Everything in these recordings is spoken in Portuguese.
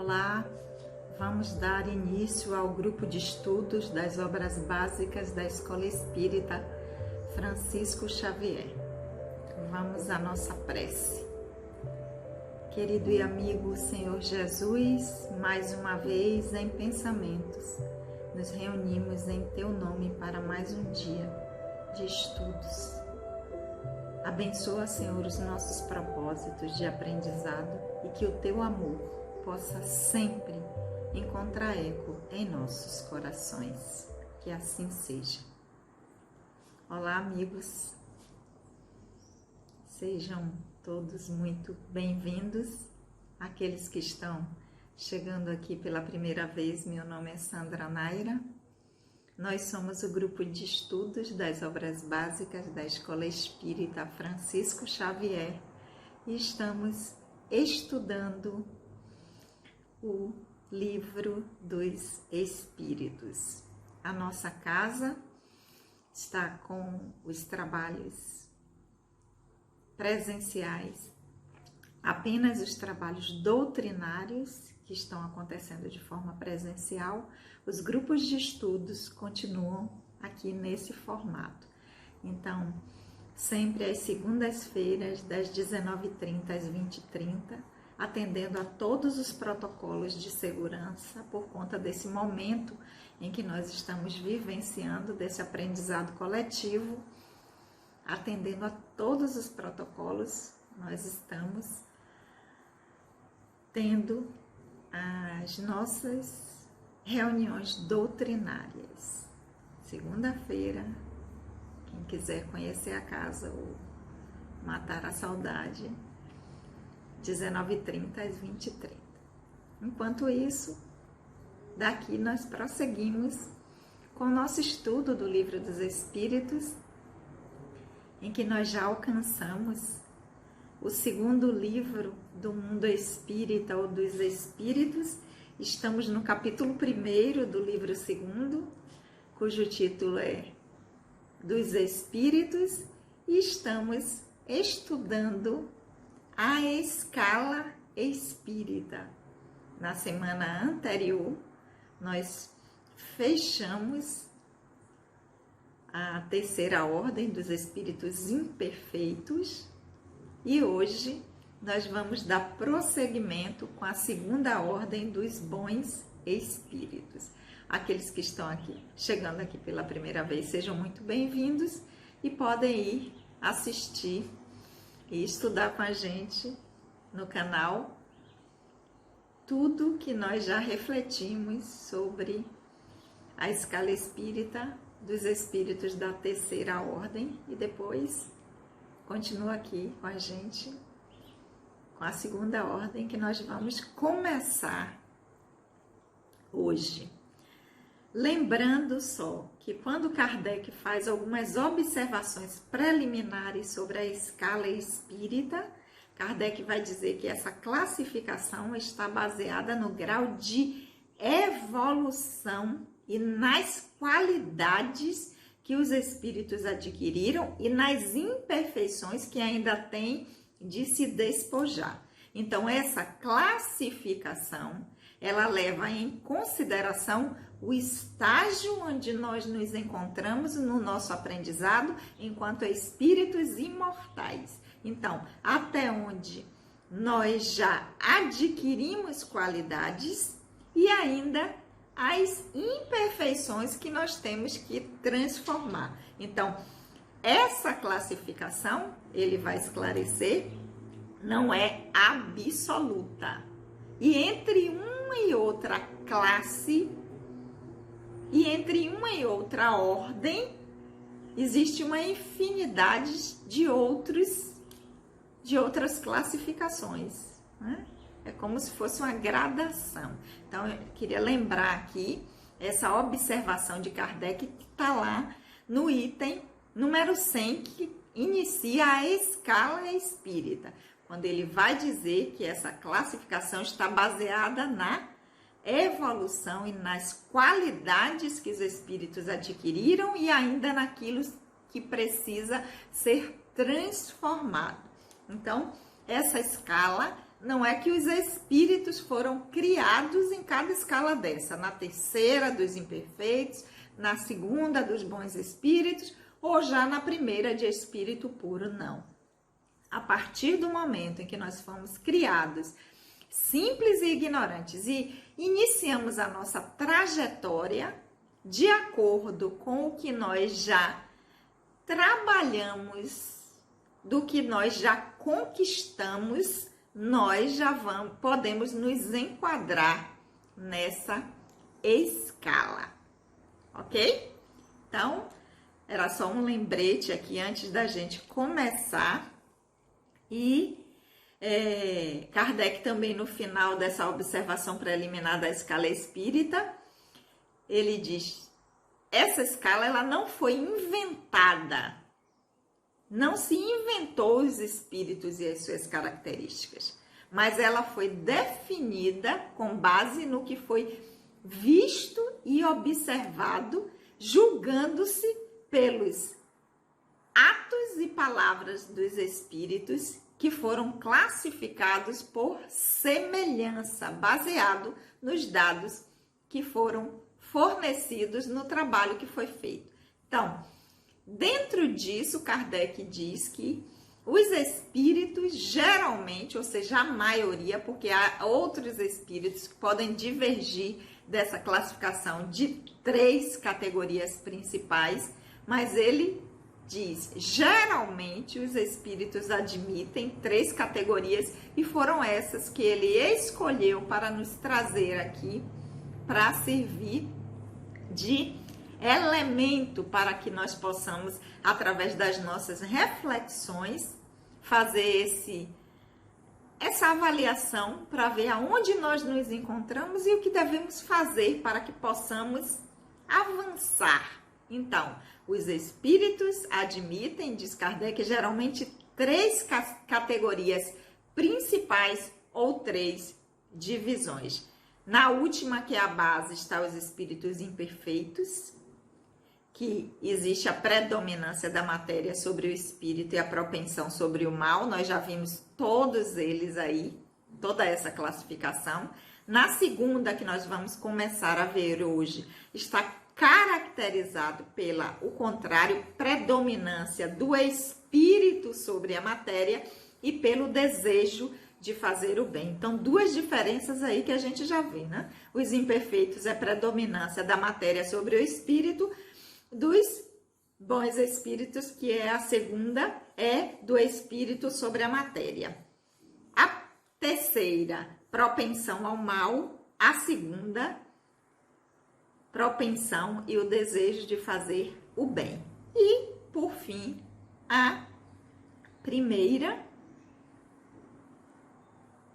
Olá, vamos dar início ao grupo de estudos das obras básicas da Escola Espírita Francisco Xavier. Vamos à nossa prece. Querido e amigo Senhor Jesus, mais uma vez em pensamentos, nos reunimos em Teu nome para mais um dia de estudos. Abençoa, Senhor, os nossos propósitos de aprendizado e que o Teu amor possa sempre encontrar eco em nossos corações. Que assim seja. Olá, amigos. Sejam todos muito bem-vindos. Aqueles que estão chegando aqui pela primeira vez, meu nome é Sandra Naira. Nós somos o grupo de estudos das obras básicas da Escola Espírita Francisco Xavier e estamos estudando o Livro dos Espíritos. A nossa casa está com os trabalhos presenciais, apenas os trabalhos doutrinários que estão acontecendo de forma presencial. Os grupos de estudos continuam aqui nesse formato. Então, sempre às segundas-feiras, das 19h30 às 20h30, atendendo a todos os protocolos de segurança por conta desse momento em que nós estamos vivenciando, desse aprendizado coletivo, atendendo a todos os protocolos, nós estamos tendo as nossas reuniões doutrinárias. Segunda-feira, quem quiser conhecer a casa ou matar a saudade, 19h30 às 20h30. Enquanto isso, daqui nós prosseguimos com o nosso estudo do Livro dos Espíritos, em que nós já alcançamos o segundo livro do mundo espírita ou dos espíritos. Estamos no capítulo 1º do livro 2º, cujo título é Dos Espíritos, e estamos estudando a escala espírita. Na semana anterior, nós fechamos a terceira ordem dos espíritos imperfeitos e hoje nós vamos dar prosseguimento com a segunda ordem dos bons espíritos. Aqueles que estão aqui, chegando aqui pela primeira vez, sejam muito bem-vindos e podem ir assistir e estudar com a gente no canal tudo que nós já refletimos sobre a escala espírita dos espíritos da terceira ordem e depois continua aqui com a gente com a segunda ordem que nós vamos começar hoje. Lembrando só que quando Kardec faz algumas observações preliminares sobre a escala espírita, Kardec vai dizer que essa classificação está baseada no grau de evolução e nas qualidades que os espíritos adquiriram e nas imperfeições que ainda têm de se despojar. Então, essa classificação, ela leva em consideração o estágio onde nós nos encontramos no nosso aprendizado enquanto espíritos imortais. Então, até onde nós já adquirimos qualidades e ainda as imperfeições que nós temos que transformar. Então, essa classificação, ele vai esclarecer, não é absoluta. E entre uma e outra classe, e entre uma e outra ordem, existe uma infinidade de outras classificações, né? É como se fosse uma gradação. Então, eu queria lembrar aqui essa observação de Kardec que está lá no item número 100, que inicia a escala espírita, quando ele vai dizer que essa classificação está baseada na evolução e nas qualidades que os espíritos adquiriram e ainda naquilo que precisa ser transformado. Então, essa escala não é que os espíritos foram criados em cada escala dessa, na terceira dos imperfeitos, na segunda dos bons espíritos, ou já na primeira de espírito puro, não. A partir do momento em que nós fomos criados simples e ignorantes e iniciamos a nossa trajetória de acordo com o que nós já trabalhamos, do que nós já conquistamos, nós já podemos nos enquadrar nessa escala, ok? Então, era só um lembrete aqui antes da gente começar. E Kardec também, no final dessa observação preliminar da escala espírita, ele diz: essa escala ela não foi inventada, não se inventou os espíritos e as suas características, mas ela foi definida com base no que foi visto e observado, julgando-se pelos atos e palavras dos espíritos que foram classificados por semelhança, baseado nos dados que foram fornecidos no trabalho que foi feito. Então, dentro disso, Kardec diz que os espíritos geralmente, ou seja, a maioria, porque há outros espíritos que podem divergir dessa classificação de 3 categorias principais, mas ele diz, geralmente os espíritos admitem 3 categorias e foram essas que ele escolheu para nos trazer aqui, para servir de elemento para que nós possamos, através das nossas reflexões, fazer essa avaliação para ver aonde nós nos encontramos e o que devemos fazer para que possamos avançar. Então, os espíritos admitem, diz Kardec, geralmente 3 categorias principais ou 3 divisões. Na última, que é a base, está os espíritos imperfeitos, que existe a predominância da matéria sobre o espírito e a propensão sobre o mal. Nós já vimos todos eles aí, toda essa classificação. Na segunda, que nós vamos começar a ver hoje, está caracterizado pela, o contrário, predominância do espírito sobre a matéria e pelo desejo de fazer o bem. Então, 2 diferenças aí que a gente já vê, né? Os imperfeitos é predominância da matéria sobre o espírito, dos bons espíritos, que é a segunda, é do espírito sobre a matéria. A terceira, propensão ao mal. A segunda, propensão e o desejo de fazer o bem. E, por fim, a primeira,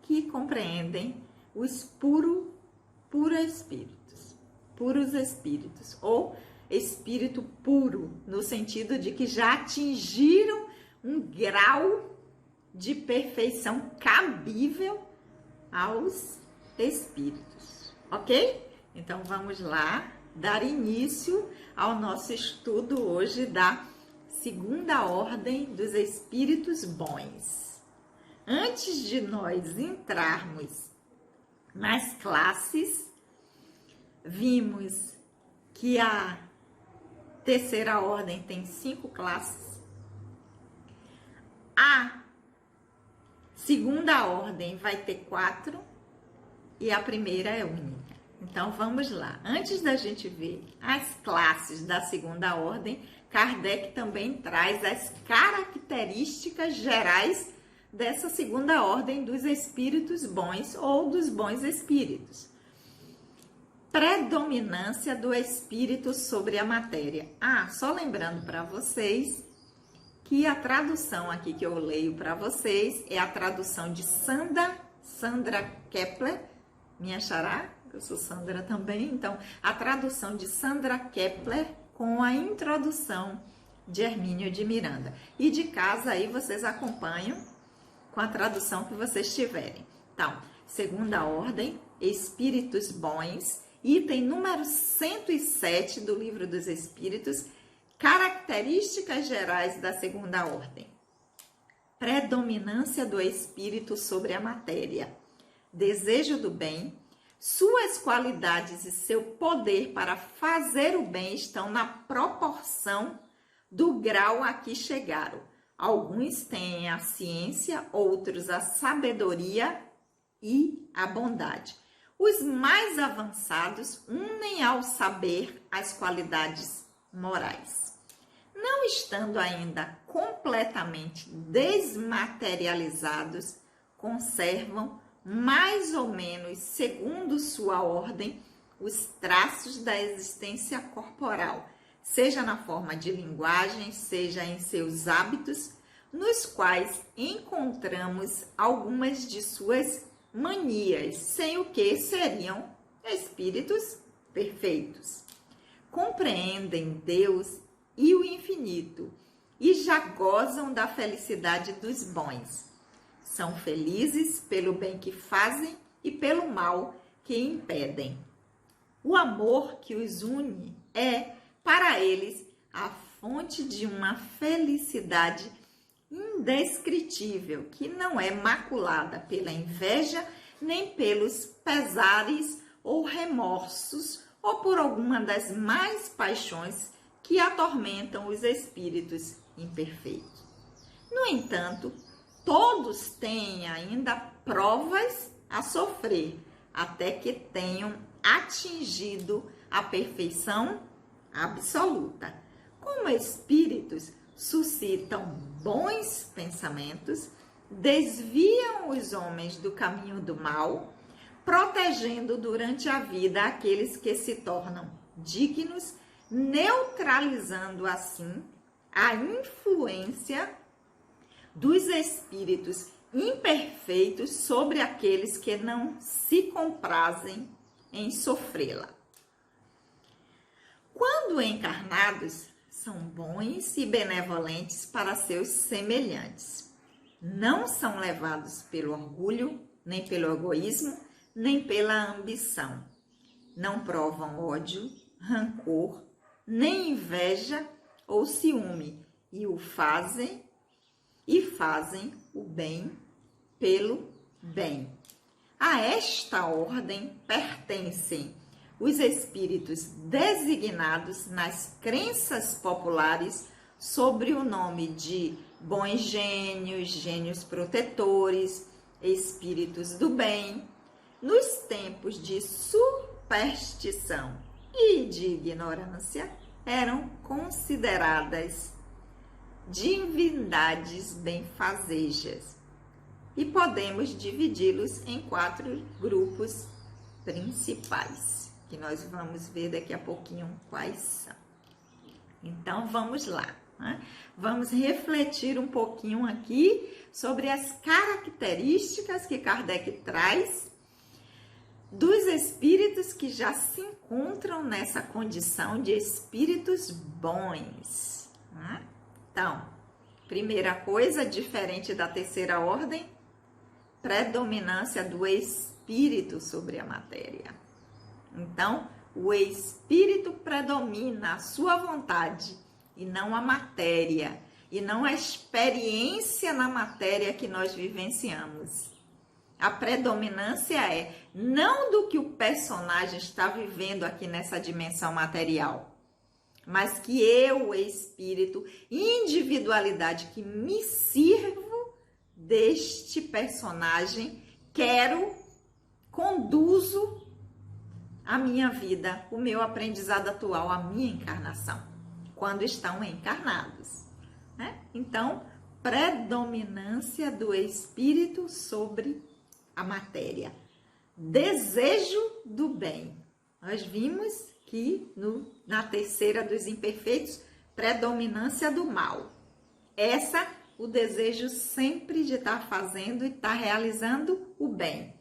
que compreendem os puros espíritos, ou espírito puro, no sentido de que já atingiram um grau de perfeição cabível aos espíritos, ok? Então, vamos lá dar início ao nosso estudo hoje da segunda ordem dos espíritos bons. Antes de nós entrarmos nas classes, vimos que a terceira ordem tem 5 classes. A segunda ordem vai ter 4 e a primeira é única. Então, vamos lá. Antes da gente ver as classes da segunda ordem, Kardec também traz as características gerais dessa segunda ordem dos espíritos bons ou dos bons espíritos. Predominância do espírito sobre a matéria. Só lembrando para vocês que a tradução aqui que eu leio para vocês é a tradução de Sandra Kepler, minha xará, eu sou Sandra também, então a tradução de Sandra Kepler com a introdução de Hermínio de Miranda. E de casa aí vocês acompanham com a tradução que vocês tiverem. Então, segunda ordem, espíritos bons, item número 107 do Livro dos Espíritos, características gerais da segunda ordem. predominância do espírito sobre a matéria, desejo do bem, suas qualidades e seu poder para fazer o bem estão na proporção do grau a que chegaram. Alguns têm a ciência, outros a sabedoria e a bondade. Os mais avançados unem ao saber as qualidades morais. Não estando ainda completamente desmaterializados, conservam mais ou menos, segundo sua ordem, os traços da existência corporal, seja na forma de linguagem, seja em seus hábitos, nos quais encontramos algumas de suas manias, sem o que seriam espíritos perfeitos. Compreendem Deus e o infinito e já gozam da felicidade dos bons. São felizes pelo bem que fazem e pelo mal que impedem. O amor que os une é, para eles, a fonte de uma felicidade indescritível, que não é maculada pela inveja, nem pelos pesares ou remorsos, ou por alguma das mais paixões que atormentam os espíritos imperfeitos. No entanto, todos têm ainda provas a sofrer, até que tenham atingido a perfeição absoluta. Como espíritos, suscitam bons pensamentos, desviam os homens do caminho do mal, protegendo durante a vida aqueles que se tornam dignos, neutralizando assim a influência dos espíritos imperfeitos sobre aqueles que não se comprazem em sofrê-la. Quando encarnados, são bons e benevolentes para seus semelhantes. Não são levados pelo orgulho, nem pelo egoísmo, nem pela ambição. Não provam ódio, rancor, nem inveja ou ciúme, e fazem o bem pelo bem. A esta ordem pertencem os espíritos designados nas crenças populares sobre o nome de bons gênios, gênios protetores, espíritos do bem, nos tempos de superstição e de ignorância, eram consideradas divindades benfazejas. E podemos dividi-los em 4 grupos principais, que nós vamos ver daqui a pouquinho quais são. Então, vamos lá, né? Vamos refletir um pouquinho aqui sobre as características que Kardec traz dos espíritos que já se encontram nessa condição de espíritos bons, né? Então, primeira coisa, diferente da terceira ordem, predominância do espírito sobre a matéria. Então, o espírito predomina a sua vontade e não a matéria, e não a experiência na matéria que nós vivenciamos. A predominância é não do que o personagem está vivendo aqui nessa dimensão material, mas que eu, o espírito, individualidade que me sirvo deste personagem, conduzo a minha vida, o meu aprendizado atual, a minha encarnação, quando estão encarnados, né? Então, predominância do espírito sobre a matéria. Desejo do bem. Nós vimos que na terceira dos imperfeitos, predominância do mal. O desejo sempre de estar fazendo e estar realizando o bem.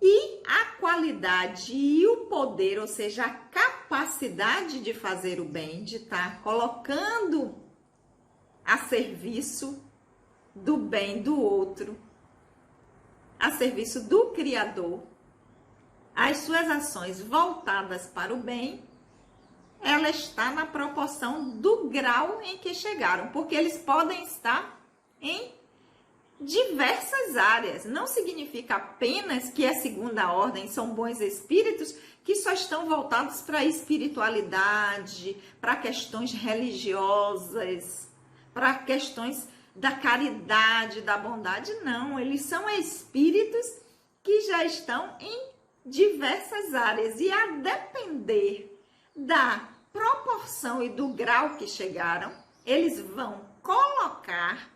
E a qualidade e o poder, ou seja, a capacidade de fazer o bem, de estar colocando a serviço do bem do outro, a serviço do Criador, as suas ações voltadas para o bem, ela está na proporção do grau em que chegaram, porque eles podem estar em diversas áreas. Não significa apenas que a segunda ordem são bons espíritos que só estão voltados para a espiritualidade, para questões religiosas, para questões da caridade, da bondade. Não, eles são espíritos que já estão em diversas áreas e a depender da proporção e do grau que chegaram, eles vão colocar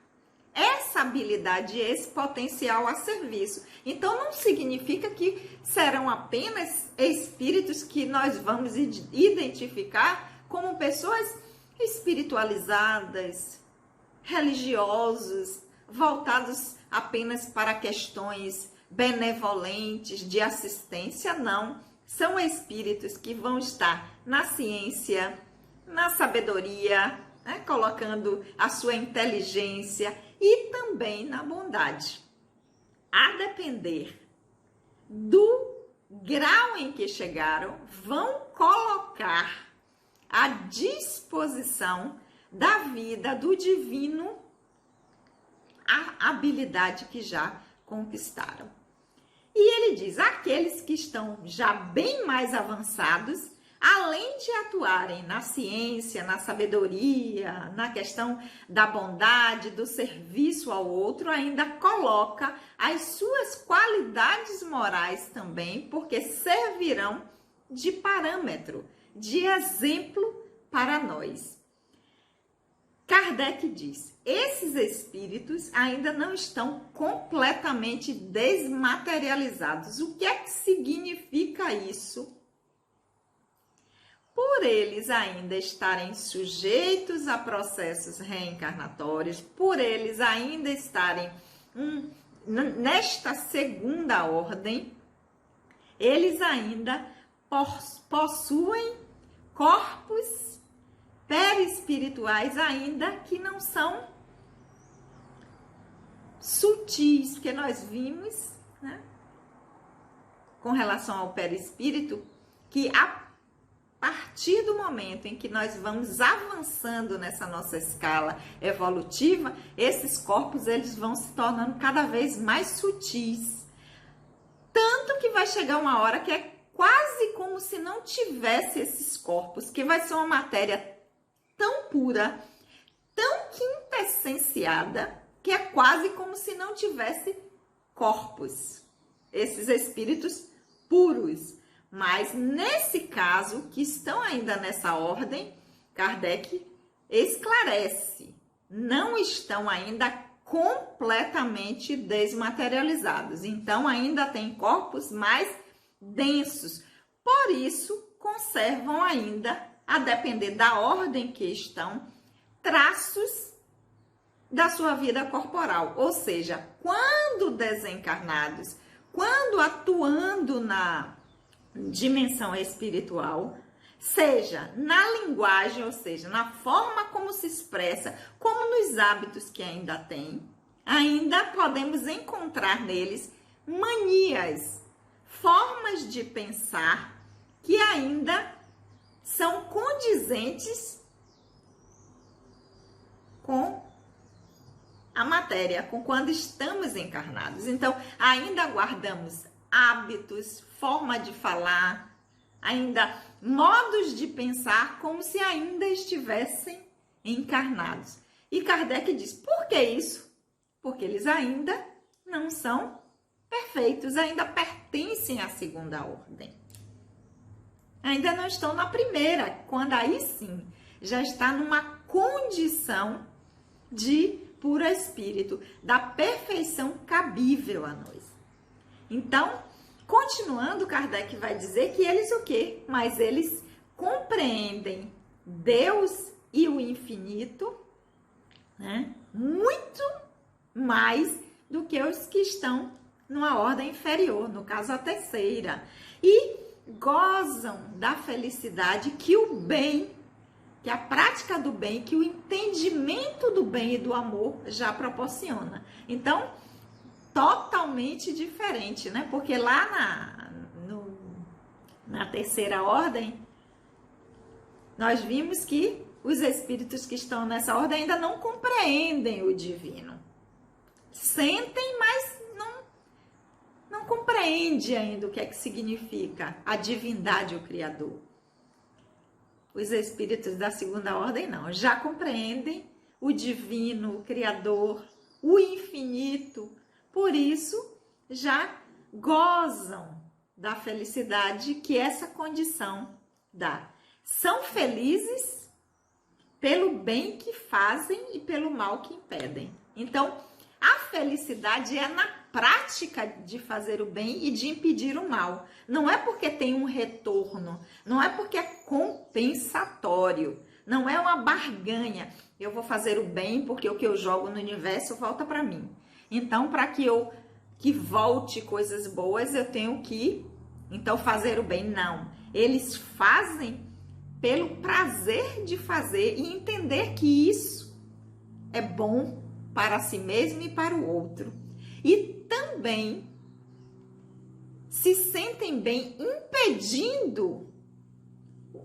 essa habilidade e esse potencial a serviço. Então, não significa que serão apenas espíritos que nós vamos identificar como pessoas espiritualizadas, religiosos, voltados apenas para questões benevolentes, de assistência, não. São espíritos que vão estar na ciência, na sabedoria, né, colocando a sua inteligência e também na bondade. A depender do grau em que chegaram, vão colocar à disposição da vida, do divino, a habilidade que já conquistaram. E ele diz, aqueles que estão já bem mais avançados, além de atuarem na ciência, na sabedoria, na questão da bondade, do serviço ao outro, ainda coloca as suas qualidades morais também, porque servirão de parâmetro, de exemplo para nós. Kardec diz, esses espíritos ainda não estão completamente desmaterializados. O que é que significa isso? Por eles ainda estarem sujeitos a processos reencarnatórios, por eles ainda estarem nesta segunda ordem, eles ainda possuem corpos perispirituais ainda que não são sutis, porque nós vimos, né, com relação ao perispírito, que a partir do momento em que nós vamos avançando nessa nossa escala evolutiva, esses corpos eles vão se tornando cada vez mais sutis. Tanto que vai chegar uma hora que é quase como se não tivesse esses corpos, que vai ser uma matéria tão pura, tão quintessenciada, que é quase como se não tivesse corpos, esses espíritos puros. Mas nesse caso, que estão ainda nessa ordem, Kardec esclarece, não estão ainda completamente desmaterializados. Então, ainda tem corpos mais densos. Por isso, conservam ainda, a depender da ordem que estão, traços da sua vida corporal. Ou seja, quando desencarnados, quando atuando na dimensão espiritual, seja na linguagem, ou seja, na forma como se expressa, como nos hábitos que ainda tem, ainda podemos encontrar neles manias, formas de pensar que ainda são condizentes com a matéria, com quando estamos encarnados. Então, ainda guardamos hábitos, forma de falar, ainda modos de pensar como se ainda estivessem encarnados. E Kardec diz, por que isso? Porque eles ainda não são perfeitos, ainda pertencem à segunda ordem. Ainda não estão na primeira, quando aí sim já está numa condição de puro espírito, da perfeição cabível a nós. Então, continuando, Kardec vai dizer que eles o quê? Mas eles compreendem Deus e o infinito, né, muito mais do que os que estão numa ordem inferior, no caso a terceira. E gozam da felicidade que o bem, que a prática do bem, que o entendimento do bem e do amor já proporciona. Então, totalmente diferente, né? Porque lá na terceira ordem, nós vimos que os espíritos que estão nessa ordem ainda não compreendem o divino. sentem, mas não compreende ainda o que é que significa a divindade, o Criador. Os espíritos da segunda ordem não, já compreendem o divino, o Criador, o infinito. Por isso, já gozam da felicidade que essa condição dá. São felizes pelo bem que fazem e pelo mal que impedem. Então, a felicidade é na prática de fazer o bem e de impedir o mal. Não é porque tem um retorno, não é porque é compensatório, não é uma barganha. Eu vou fazer o bem porque o que eu jogo no universo volta para mim. Então, para que volte coisas boas, eu tenho que, então, fazer o bem. Não. Eles fazem pelo prazer de fazer e entender que isso é bom para si mesmo e para o outro. E também se sentem bem impedindo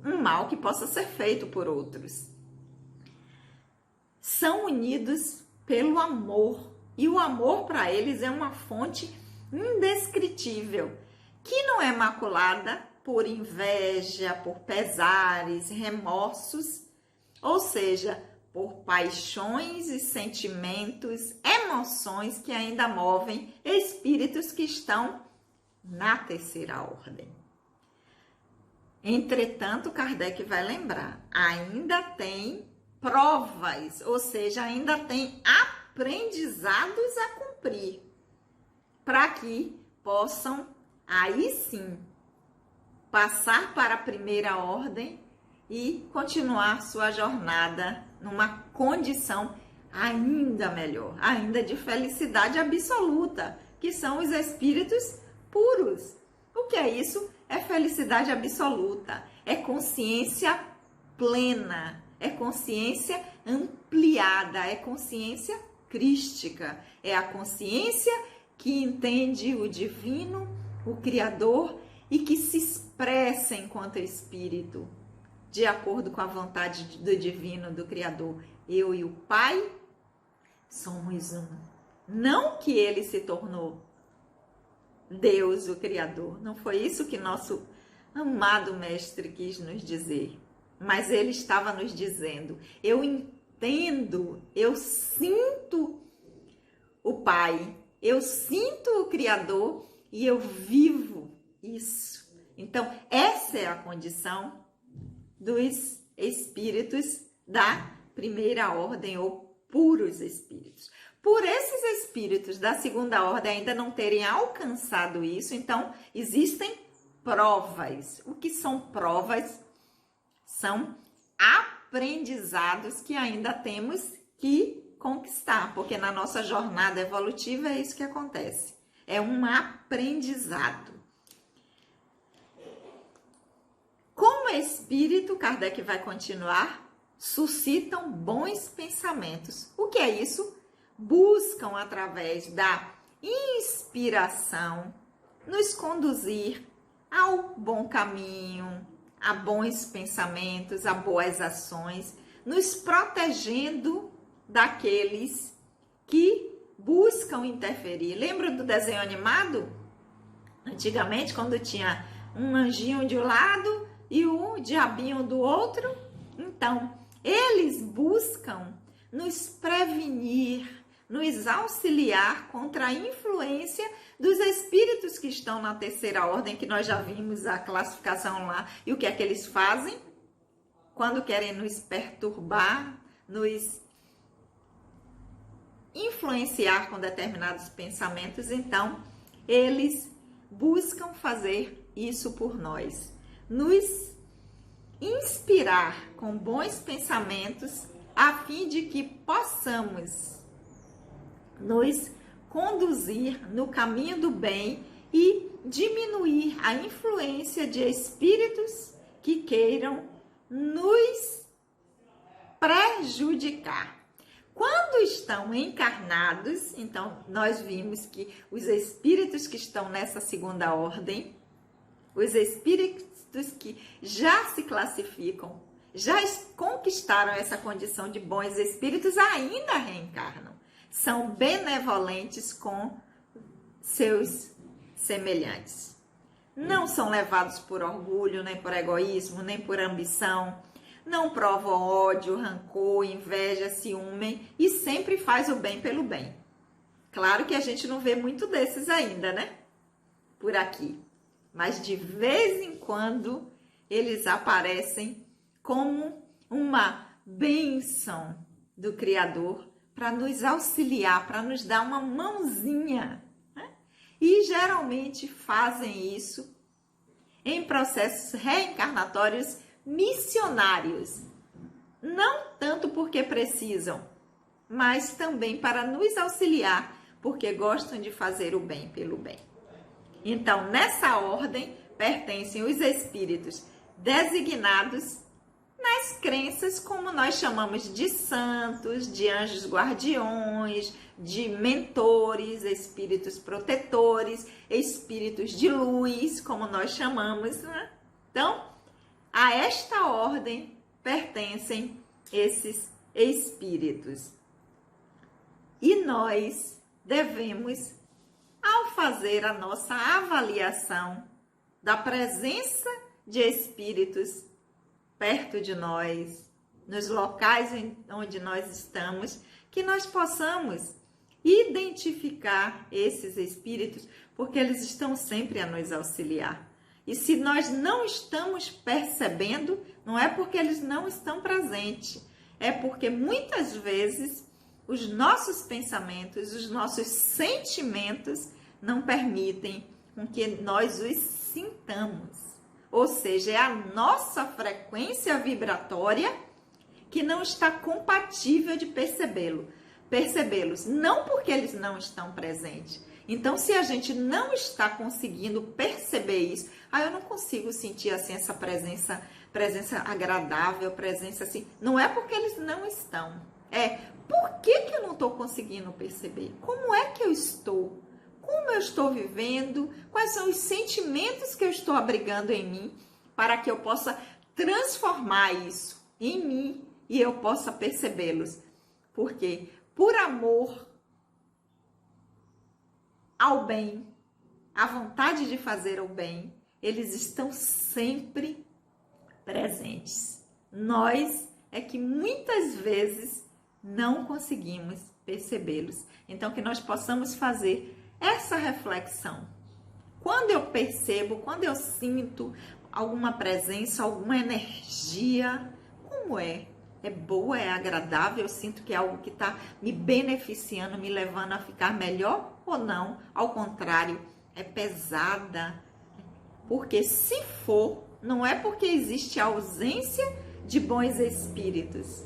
um mal que possa ser feito por outros. São unidos pelo amor. E o amor para eles é uma fonte indescritível, que não é maculada por inveja, por pesares, remorsos, ou seja, por paixões e sentimentos, emoções que ainda movem espíritos que estão na terceira ordem. Entretanto, Kardec vai lembrar, ainda tem provas, ou seja, ainda tem aprendizados a cumprir, para que possam, aí sim, passar para a primeira ordem e continuar sua jornada numa condição ainda melhor, ainda de felicidade absoluta, que são os espíritos puros. O que é isso? É felicidade absoluta, é consciência plena, é consciência ampliada, é consciência crística, é a consciência que entende o divino, o Criador e que se expressa enquanto espírito, de acordo com a vontade do divino, do Criador. Eu e o Pai somos um. Não que ele se tornou Deus, o Criador. Não foi isso que nosso amado mestre quis nos dizer. Mas ele estava nos dizendo, eu entendo, eu sinto o Pai, eu sinto o Criador e eu vivo isso. Então, essa é a condição dos espíritos da primeira ordem, ou puros espíritos. Por esses espíritos da segunda ordem ainda não terem alcançado isso, então existem provas. O que são provas? São aprendizados que ainda temos que conquistar, porque na nossa jornada evolutiva é isso que acontece. É um aprendizado. Como espírito, Kardec vai continuar, suscitam bons pensamentos. O que é isso? Buscam, através da inspiração, nos conduzir ao bom caminho, a bons pensamentos, a boas ações, nos protegendo daqueles que buscam interferir. Lembra do desenho animado? Antigamente, quando tinha um anjinho de um lado e um diabinho do outro, então eles buscam nos prevenir, nos auxiliar contra a influência dos espíritos que estão na terceira ordem, que nós já vimos a classificação lá. E o que é que eles fazem? Quando querem nos perturbar, nos influenciar com determinados pensamentos, então eles buscam fazer isso por nós, nos inspirar com bons pensamentos, a fim de que possamos nos conduzir no caminho do bem e diminuir a influência de espíritos que queiram nos prejudicar. Quando estão encarnados, então nós vimos que os espíritos que estão nessa segunda ordem, os espíritos que já se classificam, já conquistaram essa condição de bons espíritos, ainda reencarnam. são benevolentes com seus semelhantes. Não são levados por orgulho, nem por egoísmo, nem por ambição. Não provam ódio, rancor, inveja, ciúme e sempre faz o bem pelo bem. Claro que a gente não vê muito desses ainda, né? Por aqui. Mas de vez em quando eles aparecem como uma bênção do Criador para nos auxiliar, para nos dar uma mãozinha. Né? E geralmente fazem isso em processos reencarnatórios missionários. Não tanto porque precisam, mas também para nos auxiliar, porque gostam de fazer o bem pelo bem. Então, nessa ordem, pertencem os espíritos designados nas crenças, como nós chamamos de santos, de anjos guardiões, de mentores, espíritos protetores, espíritos de luz, como nós chamamos, né? Então, a esta ordem pertencem esses espíritos. E nós devemos, ao fazer a nossa avaliação da presença de espíritos perto de nós, nos locais onde nós estamos, que nós possamos identificar esses espíritos, porque eles estão sempre a nos auxiliar. E se nós não estamos percebendo, não é porque eles não estão presentes, é porque muitas vezes os nossos pensamentos, os nossos sentimentos não permitem com que nós os sintamos. Ou seja, é a nossa frequência vibratória que não está compatível de percebê-los, não porque eles não estão presentes. Então, se a gente não está conseguindo perceber isso, eu não consigo sentir assim essa presença agradável, presença assim. Não é porque eles não estão. É por que eu não estou conseguindo perceber? Como é que eu estou? Como eu estou vivendo? Quais são os sentimentos que eu estou abrigando em mim para que eu possa transformar isso em mim e eu possa percebê-los? Porque por amor ao bem, a vontade de fazer o bem, eles estão sempre presentes. Nós é que muitas vezes não conseguimos percebê-los. Então, que nós possamos fazer essa reflexão. Quando eu percebo, quando eu sinto alguma presença, alguma energia, como é? É boa, é agradável, eu sinto que é algo que está me beneficiando, me levando a ficar melhor ou não? Ao contrário, é pesada. Porque se for, não é porque existe ausência de bons espíritos.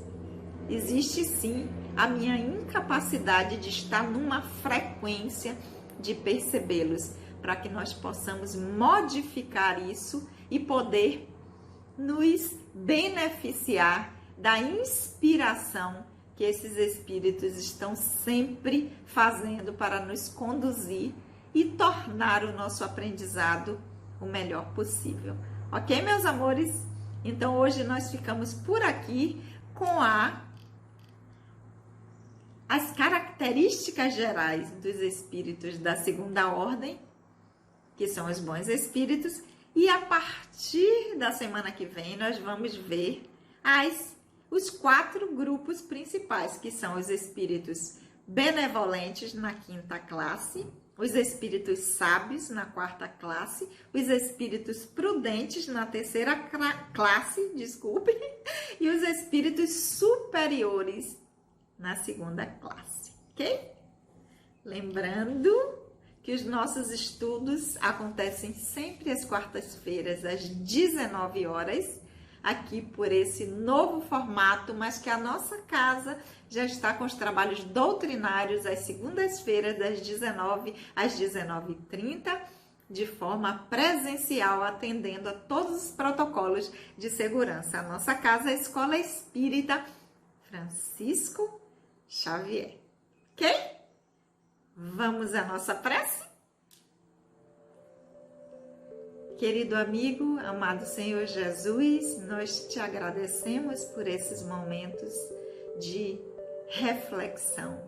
Existe sim a minha incapacidade de estar numa frequência de percebê-los, para que nós possamos modificar isso e poder nos beneficiar da inspiração que esses espíritos estão sempre fazendo para nos conduzir e tornar o nosso aprendizado o melhor possível. Ok, meus amores? Então, hoje nós ficamos por aqui com as características gerais dos espíritos da segunda ordem, que são os bons espíritos, e a partir da semana que vem nós vamos ver os 4 grupos principais, que são os espíritos benevolentes na 5ª classe, os espíritos sábios na 4ª classe, os espíritos prudentes na 3ª classe, e os espíritos superiores na 2ª classe, ok? Lembrando que os nossos estudos acontecem sempre às quartas-feiras, às 19 horas, aqui por esse novo formato, mas que a nossa casa já está com os trabalhos doutrinários às segundas-feiras, das 19 às 19h30, de forma presencial, atendendo a todos os protocolos de segurança. A nossa casa é a Escola Espírita Francisco Xavier, ok? Vamos à nossa prece? Querido amigo, amado Senhor Jesus, nós te agradecemos por esses momentos de reflexão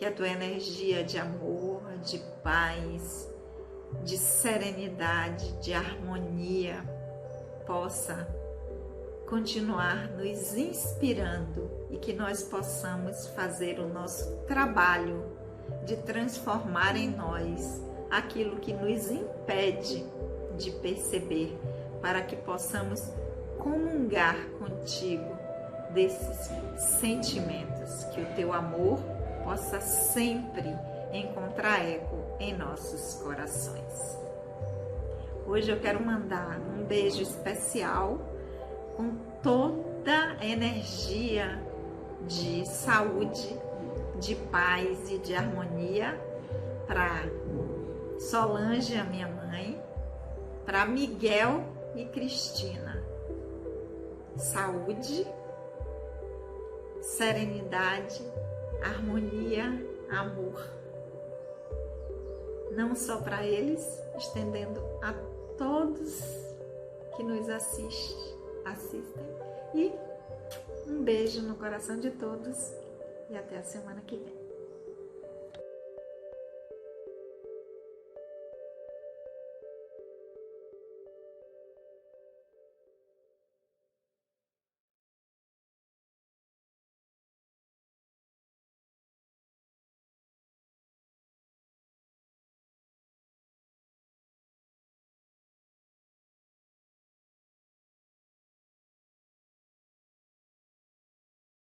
que a tua energia de amor, de paz, de serenidade, de harmonia possa continuar nos inspirando e que nós possamos fazer o nosso trabalho de transformar em nós aquilo que nos impede de perceber, para que possamos comungar contigo desses sentimentos, que o teu amor possa sempre encontrar eco em nossos corações. Hoje eu quero mandar um beijo especial com toda a energia de saúde, de paz e de harmonia para Solange, a minha mãe, para Miguel e Cristina. Saúde, serenidade, harmonia, amor. Não só para eles, estendendo a todos que nos assistem. E um beijo no coração de todos e até a semana que vem.